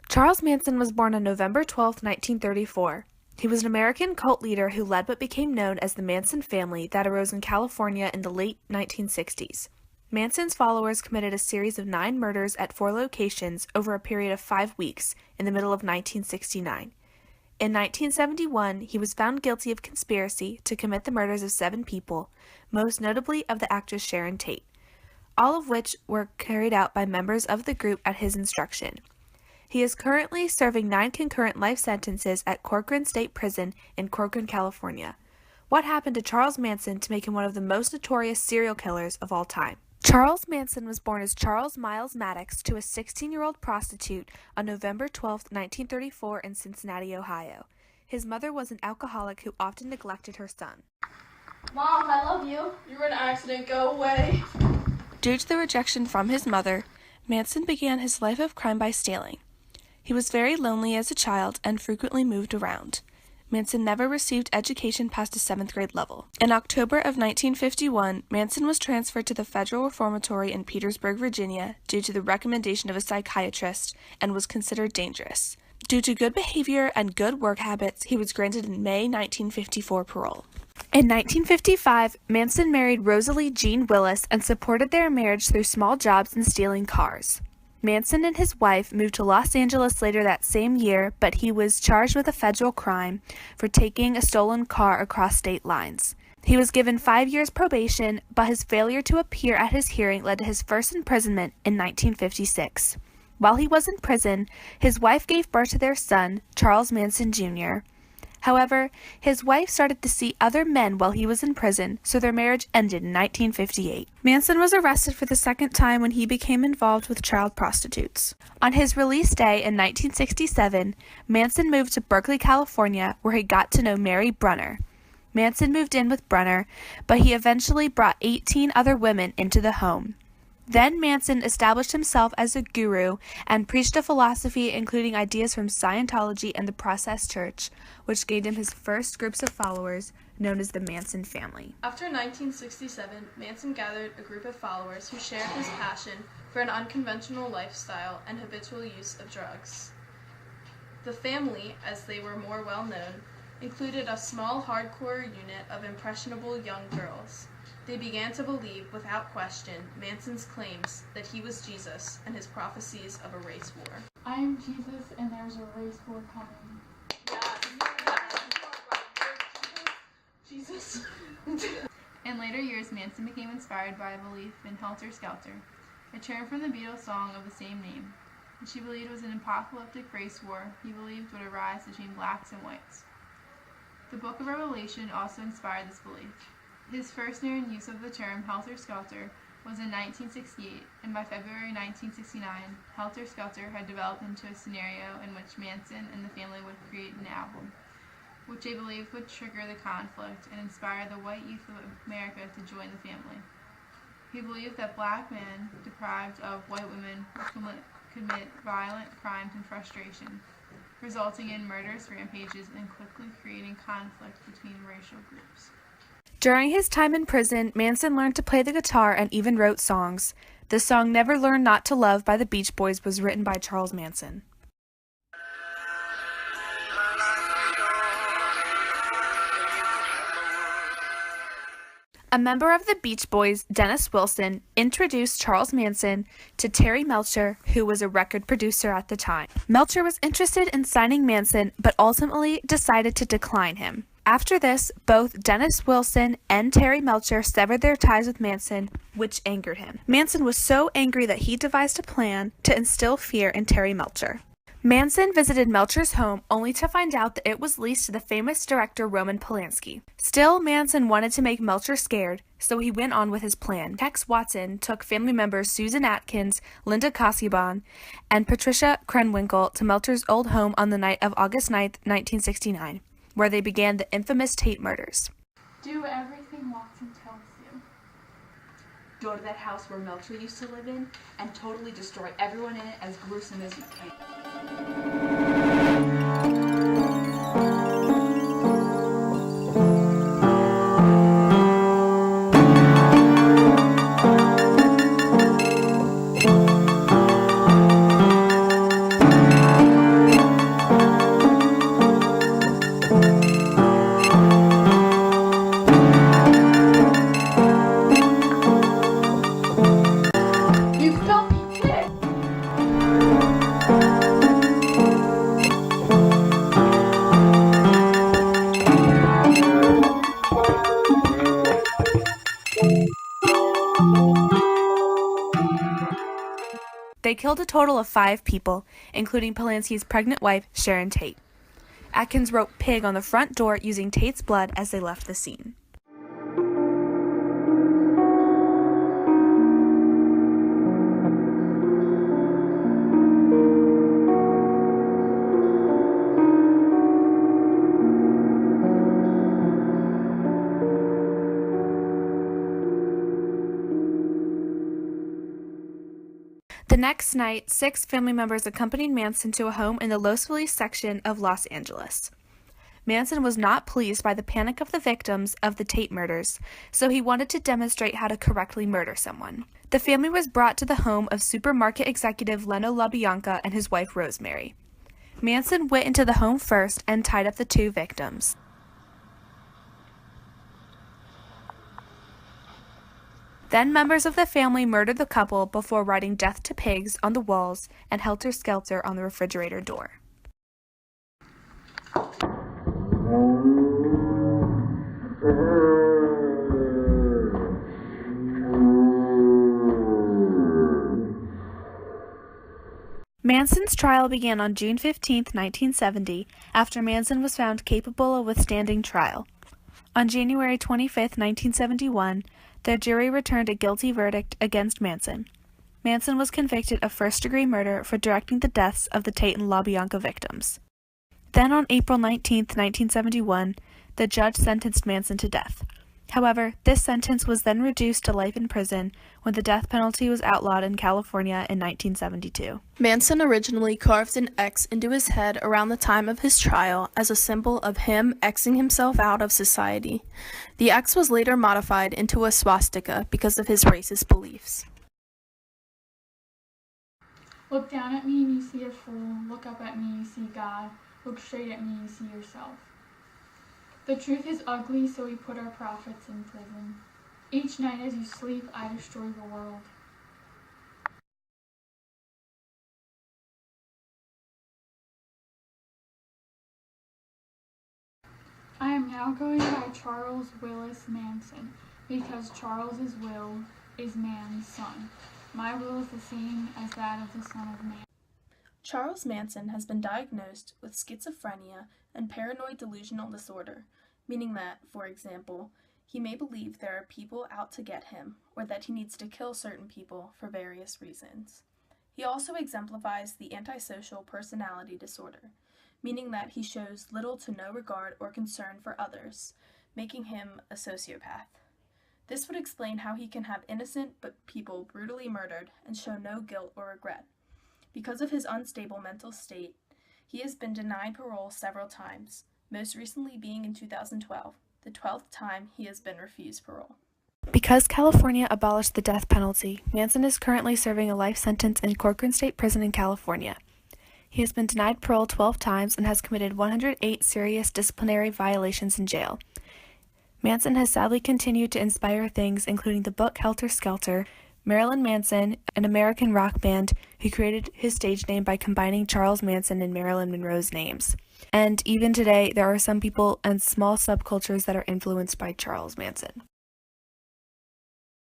Charles Manson was born on November 12, 1934. He was an American cult leader who led what became known as the Manson family that arose in California in the late 1960s. Manson's followers committed a series of 9 murders at 4 locations over a period of 5 weeks in the middle of 1969. In 1971, he was found guilty of conspiracy to commit the murders of 7 people, most notably of the actress Sharon Tate, all of which were carried out by members of the group at his instruction. He is currently serving 9 concurrent life sentences at Corcoran State Prison in Corcoran, California. What happened to Charles Manson to make him one of the most notorious serial killers of all time? Charles Manson was born as Charles Miles Maddox to a 16-year-old prostitute on November 12, 1934 in Cincinnati, Ohio. His mother was an alcoholic who often neglected her son. Mom, I love you. You were in an accident. Go away. Due to the rejection from his mother, Manson began his life of crime by stealing. He was very lonely as a child and frequently moved around. Manson never received education past a 7th grade level. In October of 1951, Manson was transferred to the Federal Reformatory in Petersburg, Virginia, due to the recommendation of a psychiatrist and was considered dangerous. Due to good behavior and good work habits, he was granted in May 1954 parole. In 1955, Manson married Rosalie Jean Willis and supported their marriage through small jobs and stealing cars. Manson and his wife moved to Los Angeles later that same year, but he was charged with a federal crime for taking a stolen car across state lines. He was given 5 years probation, but his failure to appear at his hearing led to his first imprisonment in 1956. While he was in prison, his wife gave birth to their son, Charles Manson Jr. However, his wife started to see other men while he was in prison, so their marriage ended in 1958. Manson was arrested for the second time when he became involved with child prostitutes. On his release day in 1967, Manson moved to Berkeley, California, where he got to know Mary Brunner. Manson moved in with Brunner, but he eventually brought 18 other women into the home. Then Manson established himself as a guru and preached a philosophy including ideas from Scientology and the Process Church, which gained him his first groups of followers, known as the Manson family. After 1967, Manson gathered a group of followers who shared his passion for an unconventional lifestyle and habitual use of drugs. The family, as they were more well known, included a small hardcore unit of impressionable young girls. They began to believe, without question, Manson's claims that he was Jesus and his prophecies of a race war. I am Jesus and there's a race war coming. Jesus. In later years, Manson became inspired by a belief in Helter Skelter, a term from the Beatles' song of the same name, which he believed was an apocalyptic race war he believed would arise between blacks and whites. The Book of Revelation also inspired this belief. His first known use of the term Helter Skelter was in 1968, and by February 1969, Helter Skelter had developed into a scenario in which Manson and the family would create an album, which they believed would trigger the conflict and inspire the white youth of America to join the family. He believed that black men deprived of white women would commit violent crimes in frustration, resulting in murderous rampages and quickly creating conflict between racial groups. During his time in prison, Manson learned to play the guitar and even wrote songs. The song Never Learn Not to Love by the Beach Boys was written by Charles Manson. A member of the Beach Boys, Dennis Wilson, introduced Charles Manson to Terry Melcher, who was a record producer at the time. Melcher was interested in signing Manson, but ultimately decided to decline him. After this, both Dennis Wilson and Terry Melcher severed their ties with Manson, which angered him. Manson was so angry that he devised a plan to instill fear in Terry Melcher. Manson visited Melcher's home only to find out that it was leased to the famous director Roman Polanski. Still, Manson wanted to make Melcher scared, so he went on with his plan. Tex Watson took family members Susan Atkins, Linda Casaubon, and Patricia Krenwinkel to Melcher's old home on the night of August 9, 1969. Where they began the infamous Tate murders. Do everything Watson tells you. Go to that house where Melcher used to live in and totally destroy everyone in it as gruesome as you can. They killed a total of 5 people, including Polanski's pregnant wife, Sharon Tate. Atkins wrote "pig" on the front door using Tate's blood as they left the scene. The next night, 6 family members accompanied Manson to a home in the Los Feliz section of Los Angeles. Manson was not pleased by the panic of the victims of the Tate murders, so he wanted to demonstrate how to correctly murder someone. The family was brought to the home of supermarket executive Leno LaBianca and his wife Rosemary. Manson went into the home first and tied up the 2 victims. Then members of the family murdered the couple before writing "death to pigs" on the walls and "helter skelter" on the refrigerator door. Manson's trial began on June 15, 1970, after Manson was found capable of withstanding trial. On January 25, 1971, the jury returned a guilty verdict against Manson. Manson was convicted of first-degree murder for directing the deaths of the Tate and LaBianca victims. Then on April 19, 1971, the judge sentenced Manson to death. However, this sentence was then reduced to life in prison when the death penalty was outlawed in California in 1972. Manson originally carved an X into his head around the time of his trial as a symbol of him Xing himself out of society. The X was later modified into a swastika because of his racist beliefs. Look down at me and you see a fool. Look up at me and you see God. Look straight at me and you see yourself. The truth is ugly, so we put our prophets in prison. Each night as you sleep, I destroy the world. I am now going by Charles Willis Manson, because Charles's will is man's son. My will is the same as that of the Son of Man. Charles Manson has been diagnosed with schizophrenia and paranoid delusional disorder, meaning that, for example, he may believe there are people out to get him, or that he needs to kill certain people for various reasons. He also exemplifies the antisocial personality disorder, meaning that he shows little to no regard or concern for others, making him a sociopath. This would explain how he can have innocent people brutally murdered and show no guilt or regret. Because of his unstable mental state, he has been denied parole several times, most recently being in 2012, the 12th time he has been refused parole. Because California abolished the death penalty, Manson is currently serving a life sentence in Corcoran State Prison in California. He has been denied parole 12 times and has committed 108 serious disciplinary violations in jail. Manson has sadly continued to inspire things including the book Helter Skelter, Marilyn Manson, an American rock band who created his stage name by combining Charles Manson and Marilyn Monroe's names. And even today, there are some people and small subcultures that are influenced by Charles Manson.